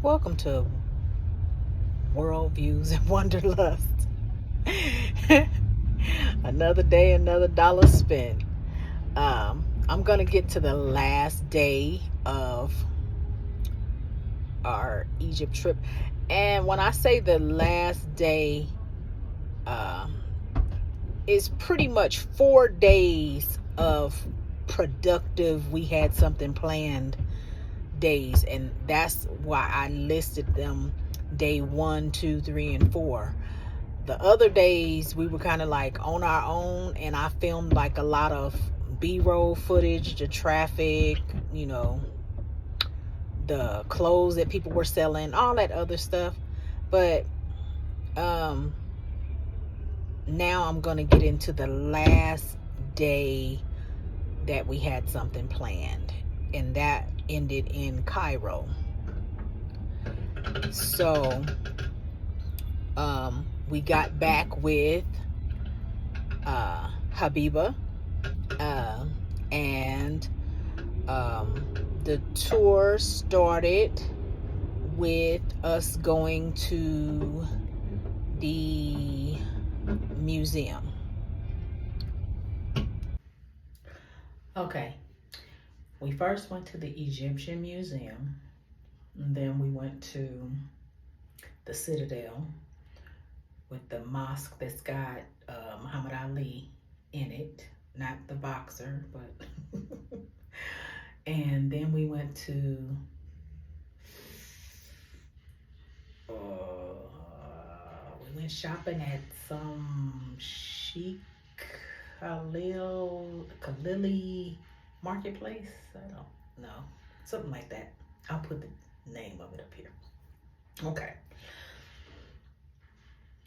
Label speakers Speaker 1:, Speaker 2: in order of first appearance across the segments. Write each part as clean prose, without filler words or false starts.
Speaker 1: Welcome to Worldviews and Wanderlust. Another day, another dollar spent. I'm gonna get to the last day of our Egypt trip, and when I say the last day, um, it's pretty much 4 days of productive. We had something planned days, and that's why I listed them day 1, 2, 3, and 4. The other days we were kind of like on our own, and I filmed like a lot of b-roll footage, the traffic, you know, the clothes that people were selling, all that other stuff. But um now I'm gonna get into the last day that we had something planned, and that ended in Cairo. So we got back with Habiba, uh, and the tour started with us going to the museum. Okay, we first went to the Egyptian Museum, and then we went to the Citadel with the mosque that's got Muhammad Ali in it, not the boxer, but and then we went to we went shopping at some Sheikh Khalili marketplace. I don't know, something like that. I'll put the name of it up here. Okay.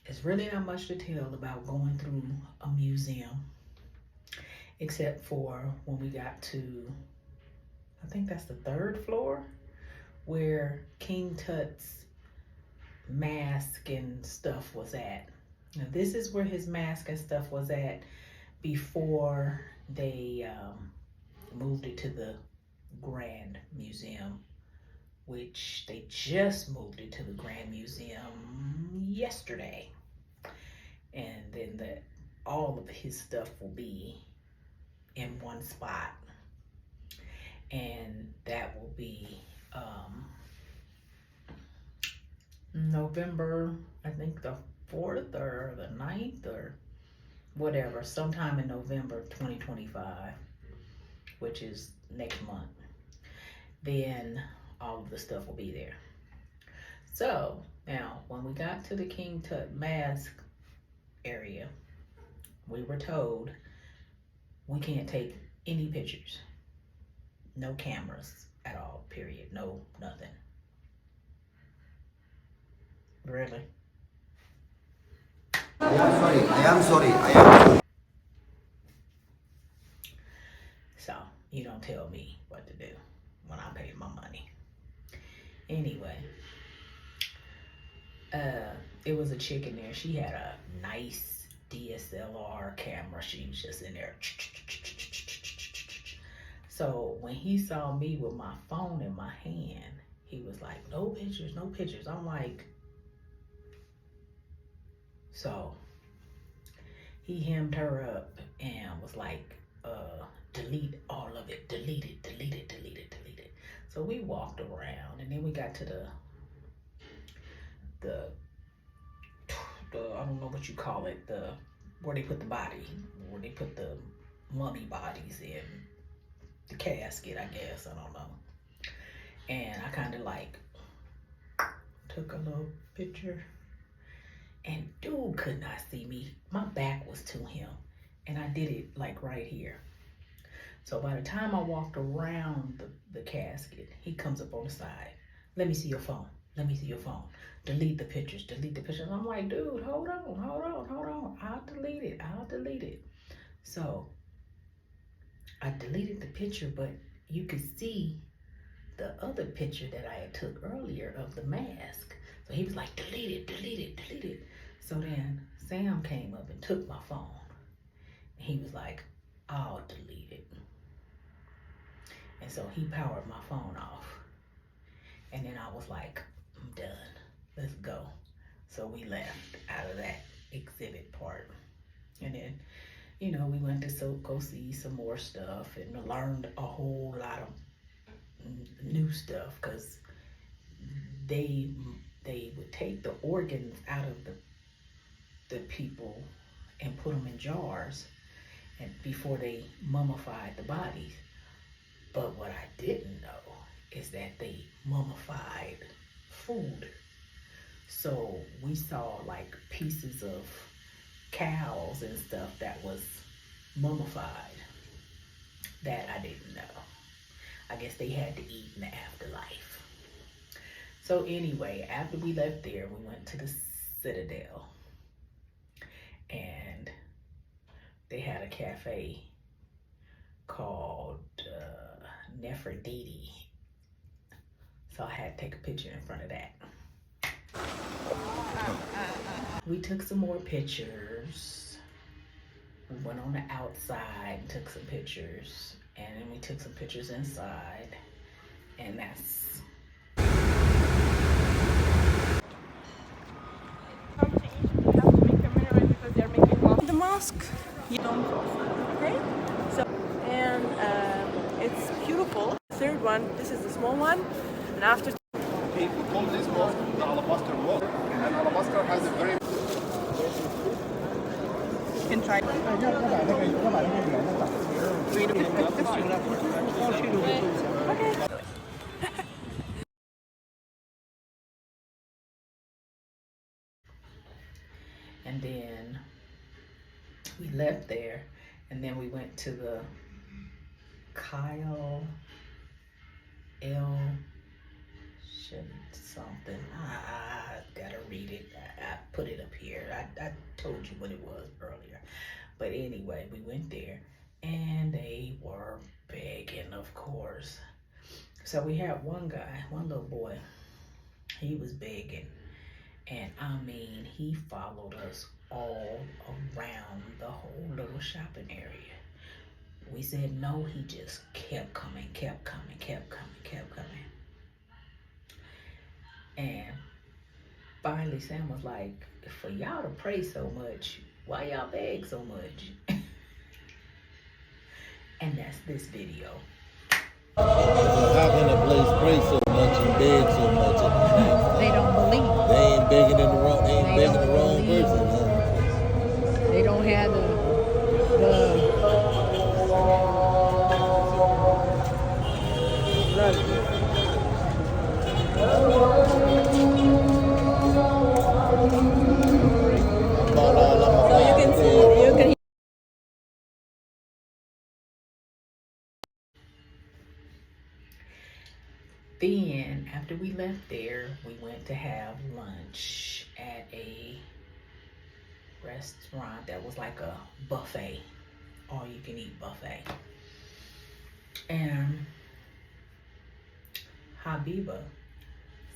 Speaker 1: It's really not much to tell about going through a museum, except for when we got to, I think that's the third floor, where King Tut's mask and stuff was at. Now, this is where his mask and stuff was at before they moved it to the Grand Museum, which they just moved it to the Grand Museum yesterday. And then all of his stuff will be in one spot, and that will be November, I think the 4th or the 9th or whatever, sometime in November of 2025, which is next month. Then all of the stuff will be there. So now, when we got to the King Tut mask area, we were told we can't take any pictures, no cameras at all, period, no nothing. Really?
Speaker 2: I am sorry.
Speaker 1: So you don't tell me what to do when I pay my money. Anyway, it was a chick in there. She had a nice DSLR camera. She was just in there. So when he saw me with my phone in my hand, he was like, "No pictures, no pictures." I'm like, so he hemmed her up and was like, delete all of it, delete it, delete it, delete it, delete it. So we walked around, and then we got to the I don't know what you call it, where they put the body, where they put the mummy bodies in the casket, I guess, I don't know. And I kind of like took a little picture, and dude could not see me. My back was to him, and I did it like right here. So by the time I walked around the casket, he comes up on the side. "Let me see your phone. Let me see your phone. Delete the pictures. Delete the pictures." I'm like, "Dude, hold on, hold on, hold on. I'll delete it. I'll delete it." So I deleted the picture, but you could see the other picture that I had took earlier of the mask. So he was like, "Delete it, delete it, delete it." So then Sam came up and took my phone. And he was like, "I'll delete it." And so he powered my phone off. And then I was like, done. Let's go. So we left out of that exhibit part. And then, you know, we went to go see some more stuff and learned a whole lot of new stuff, because they would take the organs out of the people and put them in jars and before they mummified the bodies. But what I didn't know is that they mummified food. So we saw like pieces of cows and stuff that was mummified that I didn't know. I guess they had to eat in the afterlife. So anyway, after we left there, we went to the Citadel, and they had a cafe called Nefertiti. So I had to take a picture in front of that. We took some more pictures. We went on the outside and took some pictures. And then we took some pictures inside. And that's...
Speaker 2: Come to Egypt, you have to make a minaret because they're making the mosque. You don't cross, okay? So, and it's beautiful. The third one, this is the small one. And after...
Speaker 3: People call this mosque the alabaster mosque. And alabaster has a very...
Speaker 2: You can try. Okay.
Speaker 1: And then we left there, and then we went to the Kyle L. something. I gotta read it. I put it up here. I told you what it was earlier. But anyway, we went there, and they were begging, of course. So we had one guy, one little boy, he was begging. And I mean, he followed us all around the whole little shopping area. We said no, he just kept coming, kept coming, kept coming, kept coming. And finally Sam was like, for y'all to pray so much, why y'all beg so much? And that's this video.
Speaker 4: How can a place pray so much and beg so much?
Speaker 5: They don't believe.
Speaker 4: They ain't begging in the wrong. They ain't begging the wrong person. Huh?
Speaker 5: They don't have the
Speaker 2: So you can see, you can.
Speaker 1: Then after we left there, we went to have lunch at a restaurant that was like a buffet, all you can eat buffet. And Habiba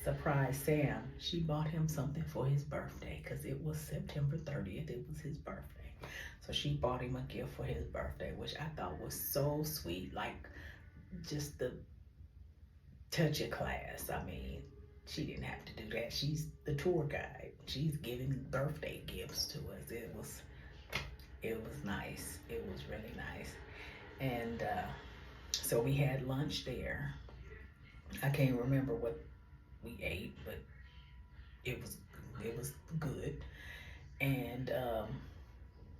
Speaker 1: surprised Sam. She bought him something for his birthday because it was September 30th. It was his birthday. So she bought him a gift for his birthday, which I thought was so sweet. Like, just the touch of class. I mean, she didn't have to do that. She's the tour guide. She's giving birthday gifts to us. It was nice. It was really nice. And so we had lunch there. I can't remember what we ate, but it was good. And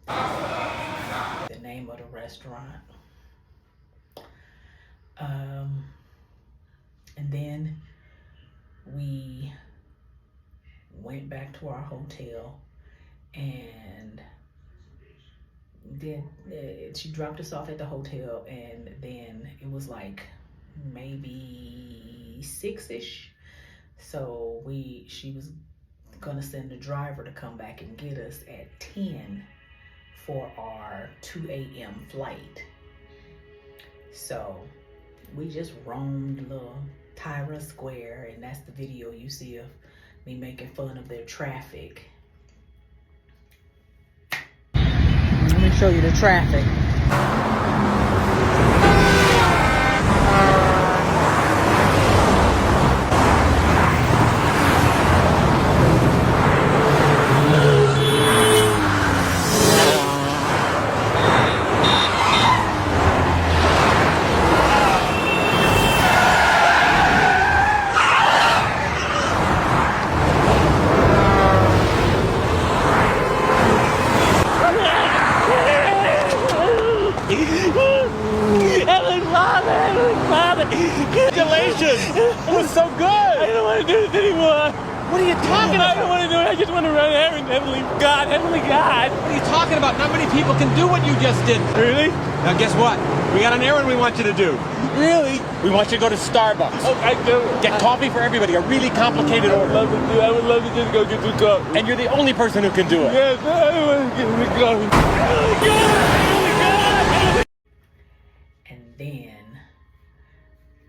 Speaker 1: the name of the restaurant. And then we went back to our hotel, and then she dropped us off at the hotel, and then it was like maybe 6-ish. So she was gonna send the driver to come back and get us at 10 for our 2 a.m. flight. So we just roamed little Tyra Square, and that's the video you see of me making fun of their traffic. Let me show you the traffic.
Speaker 5: It was so good.
Speaker 6: I don't want to do this anymore.
Speaker 5: What are you talking
Speaker 6: I
Speaker 5: about?
Speaker 6: don't want to do it. I just want to run Heavenly God. Heavenly God.
Speaker 5: What are you talking about? Not many people can do what you just did.
Speaker 6: Really?
Speaker 5: Now guess what? We got an errand we want you to do.
Speaker 6: Really?
Speaker 5: We want you to go to Starbucks.
Speaker 6: Oh, I do.
Speaker 5: Get coffee for everybody. A really complicated
Speaker 6: I would
Speaker 5: order.
Speaker 6: love to do. I would love to just go get some coffee.
Speaker 5: And you're the only person who can do it.
Speaker 6: Yes, I want to get some coffee. Heavenly God.
Speaker 1: And then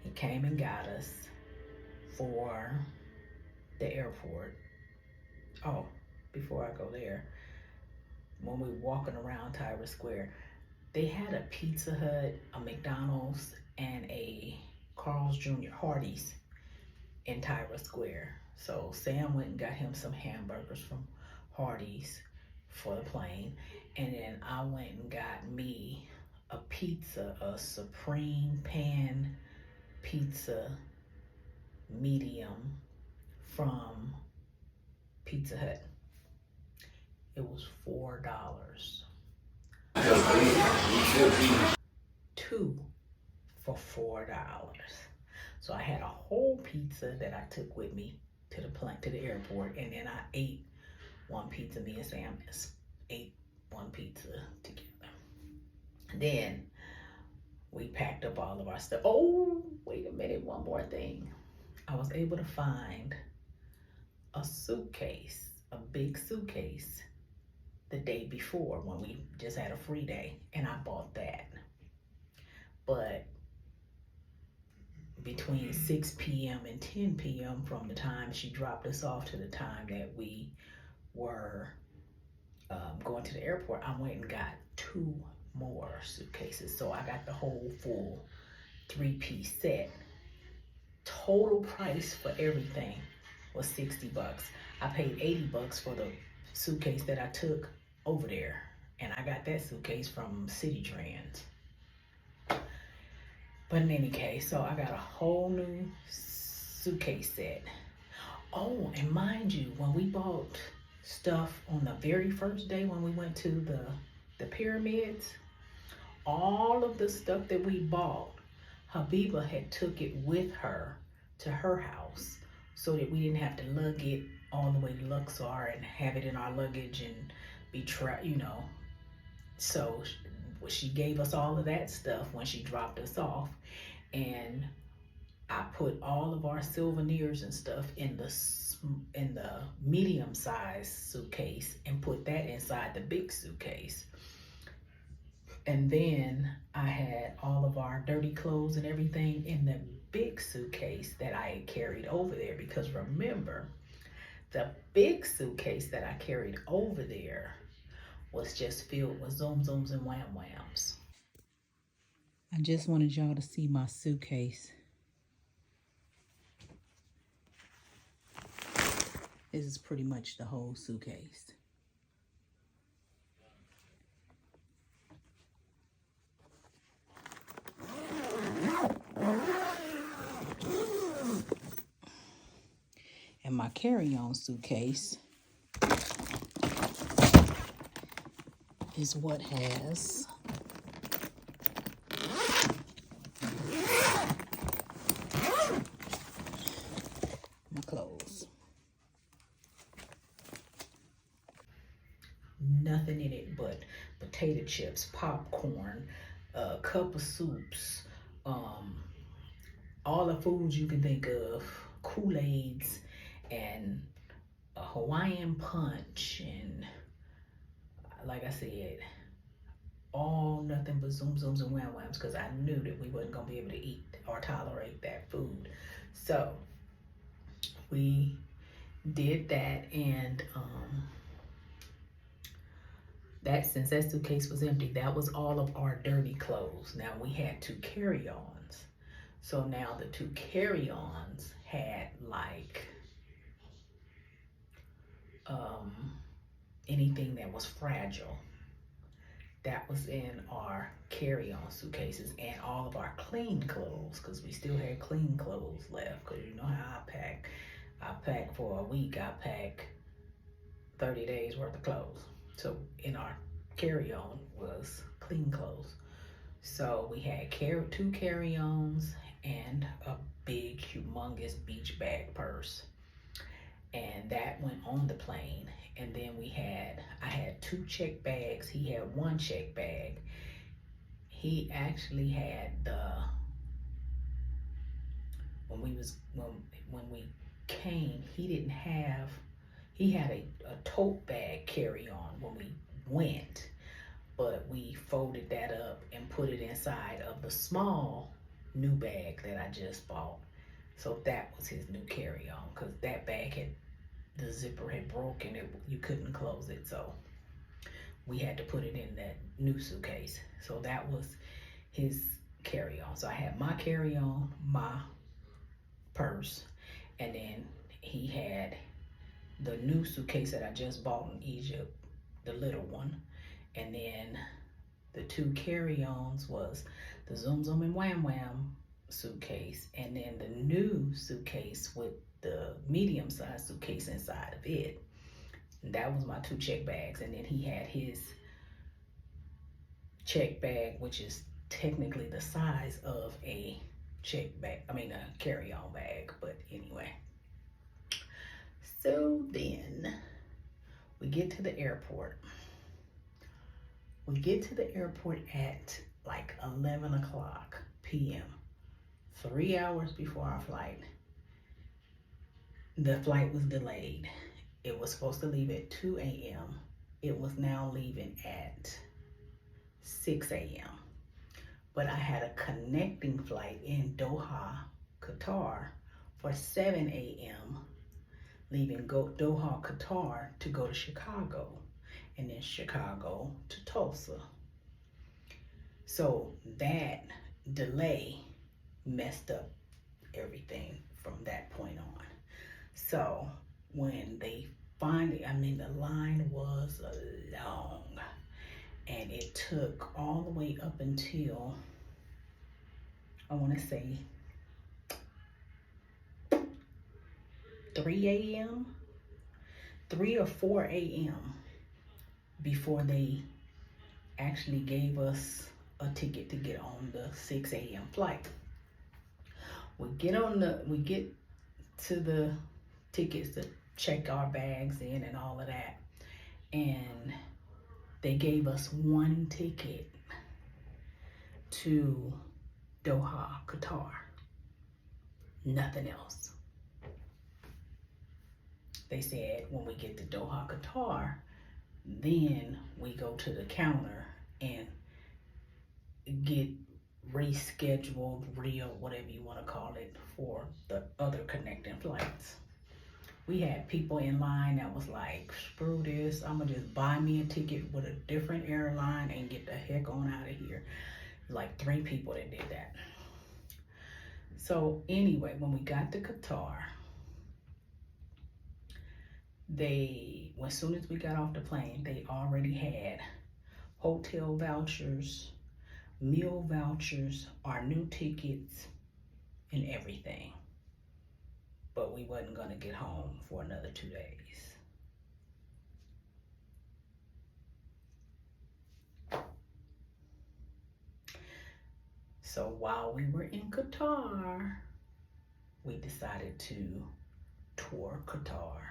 Speaker 1: he came and got us for the airport. Oh, before I go there, when we were walking around Tyra Square, they had a Pizza Hut, a McDonald's, and a Carl's Jr. Hardee's in Tyra Square. So Sam went and got him some hamburgers from Hardee's for the plane. And then I went and got me a pizza, a Supreme Pan Pizza medium from Pizza Hut. It was $4. Two for $4. So I had a whole pizza that I took with me to the plane, to the airport, and then I ate one pizza. Me and Sam ate one pizza together. Then we packed up all of our stuff. Oh, wait a minute, one more thing. I was able to find a suitcase, a big suitcase, the day before when we just had a free day, and I bought that. But between 6 p.m. and 10 p.m. from the time she dropped us off to the time that we were going to the airport, I went and got 2 more suitcases. So I got the whole full 3-piece set. Total price for everything was $60. I paid $80 for the suitcase that I took over there, and I got that suitcase from City Trends. But in any case, so I got a whole new suitcase set. Oh, and mind you, when we bought stuff on the very first day when we went to the pyramids, all of the stuff that we bought, Habiba had took it with her to her house so that we didn't have to lug it all the way to Luxor and have it in our luggage and be So she gave us all of that stuff when she dropped us off, and I put all of our souvenirs and stuff in the medium-sized suitcase and put that inside the big suitcase. And then I had all of our dirty clothes and everything in the big suitcase that I had carried over there, because remember, the big suitcase that I carried over there was just filled with zoom zooms and wham whams. I just wanted y'all to see my suitcase. This is pretty much the whole suitcase. And my carry-on suitcase is what has my clothes. Nothing in it but potato chips, popcorn, a cup of soups, all the foods you can think of, Kool-Aids, and a Hawaiian punch, and like I said, all nothing but zoom zooms and wham whams, because I knew that we wasn't gonna be able to eat or tolerate that food. So we did that, and since that suitcase was empty, that was all of our dirty clothes. Now we had 2 carry-ons. So now the 2 carry-ons had like anything that was fragile. That was in our carry-on suitcases, and all of our clean clothes, because we still had clean clothes left, because you know how I pack. I pack for a week, I pack 30 days worth of clothes. So in our carry-on was clean clothes. So we had 2 carry-ons and a big, humongous beach bag purse. And that went on the plane. And then I had 2 check bags. He had 1 check bag. He actually had when we came, he had a tote bag carry on when we went, but we folded that up and put it inside of the small new bag that I just bought. So that was his new carry-on, because that bag the zipper had broken. You couldn't close it, so we had to put it in that new suitcase. So that was his carry-on. So I had my carry-on, my purse, and then he had the new suitcase that I just bought in Egypt, the little one. And then the 2 carry-ons was the Zoom Zoom and Wham Wham suitcase, and then the new suitcase with the medium-sized suitcase inside of it. And that was my 2 check bags. And then he had his check bag, which is technically the size of a a carry-on bag. But anyway, so then we get to the airport. We get to the airport at like 11 o'clock p.m., 3 hours before our flight. The flight was delayed. It was supposed to leave at 2 a.m. It was now leaving at 6 a.m. But I had a connecting flight in Doha, Qatar for 7 a.m. leaving Doha, Qatar to go to Chicago, and then Chicago to Tulsa. So that delay messed up everything from that point on. So when they finally, the line was long, and it took all the way up until, I want to say 3 a.m., 3 or 4 a.m. before they actually gave us a ticket to get on the 6 a.m. flight. We get to the tickets to check our bags in and all of that, and they gave us 1 ticket to Doha, Qatar. Nothing else. They said when we get to Doha, Qatar, then we go to the counter and get rescheduled, whatever you want to call it, for the other connecting flights. We had people in line that was like, screw this, I'm gonna just buy me a ticket with a different airline and get the heck on out of here. Like 3 people that did that. So anyway, when we got to Qatar, as soon as we got off the plane, they already had hotel vouchers, meal vouchers, our new tickets, and everything. But we wasn't gonna get home for another 2 days. So while we were in Qatar, we decided to tour Qatar.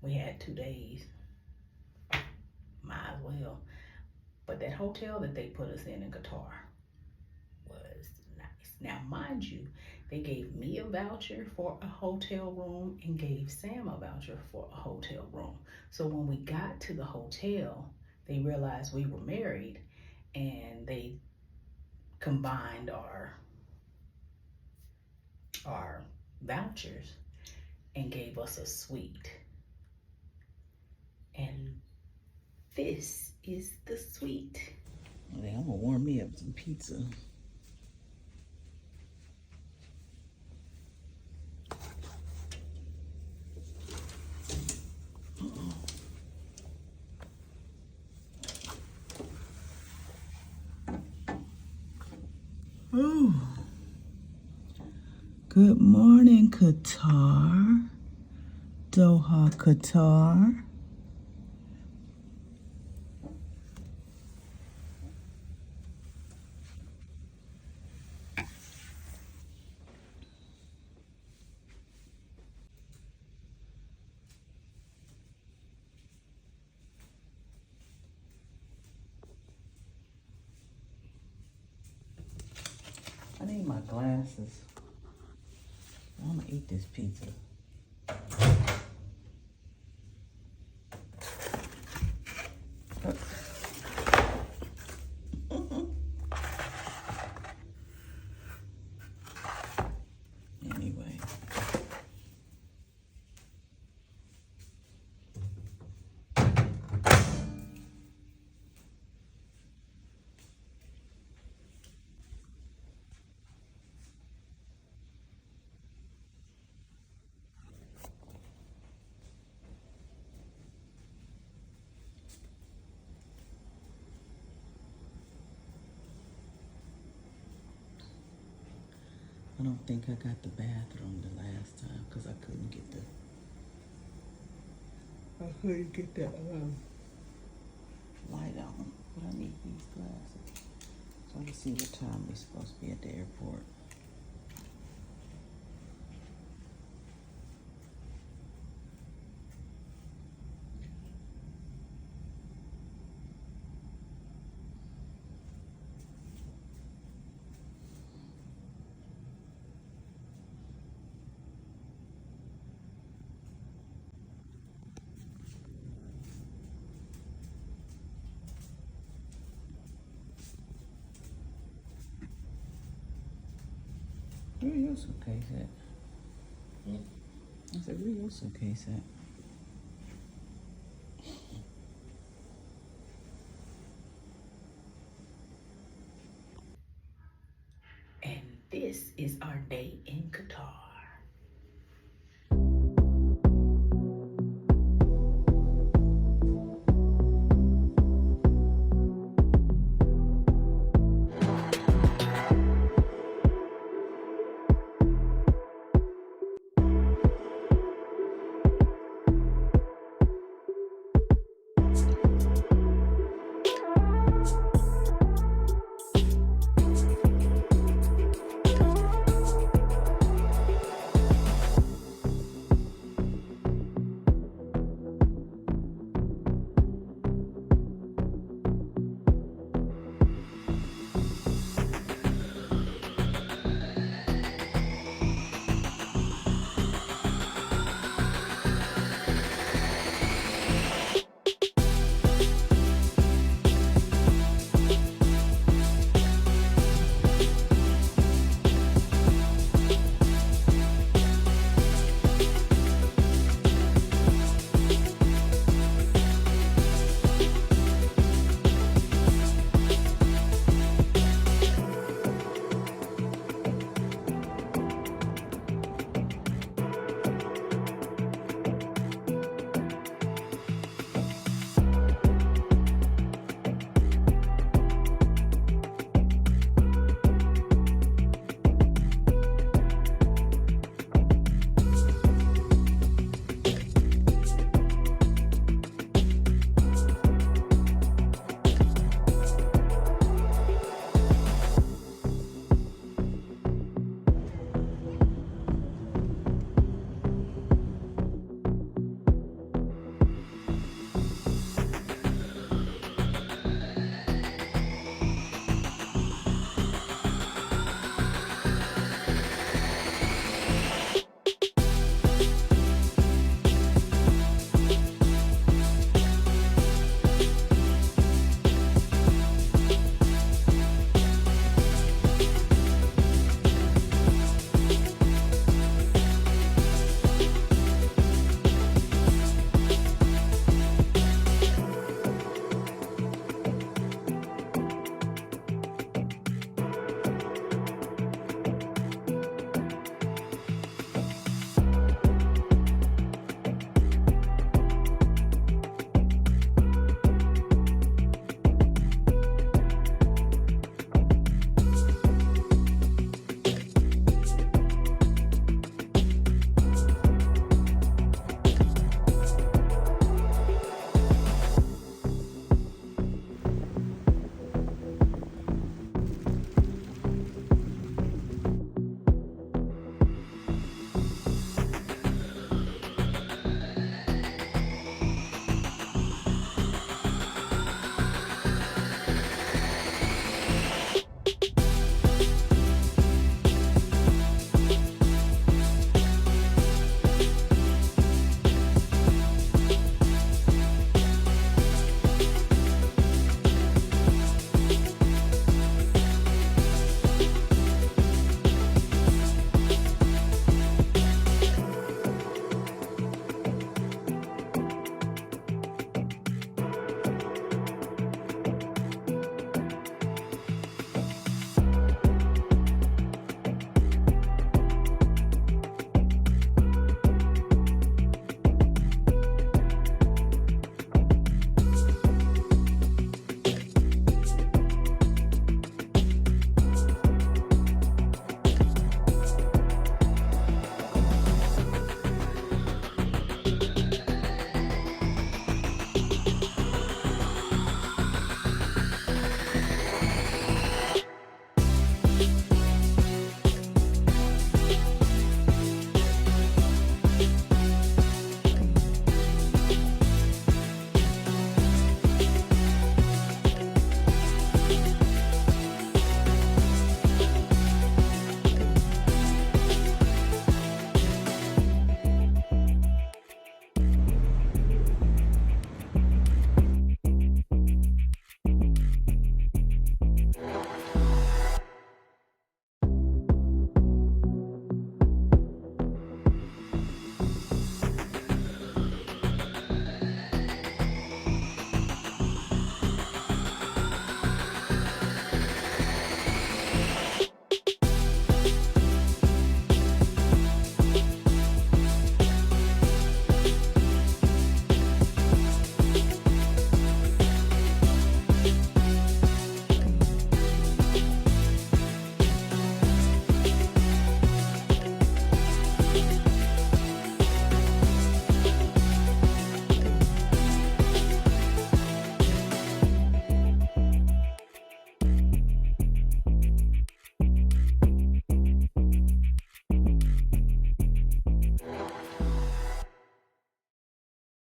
Speaker 1: We had 2 days, might as well. But that hotel that they put us in Qatar was nice. Now, mind you, they gave me a voucher for a hotel room and gave Sam a voucher for a hotel room. So when we got to the hotel, they realized we were married, and they combined our vouchers and gave us a suite. And this is the suite. Okay, I'm gonna warm me up some pizza. Ooh. Good morning, Qatar. Doha, Qatar. need my glasses. I'm gonna eat this pizza. Anyway. I don't think I got the bathroom the last time because I couldn't get the light on. But I need these glasses. So let's see what time we're supposed to be at the airport. Where your suitcase at? I said, where your suitcase at?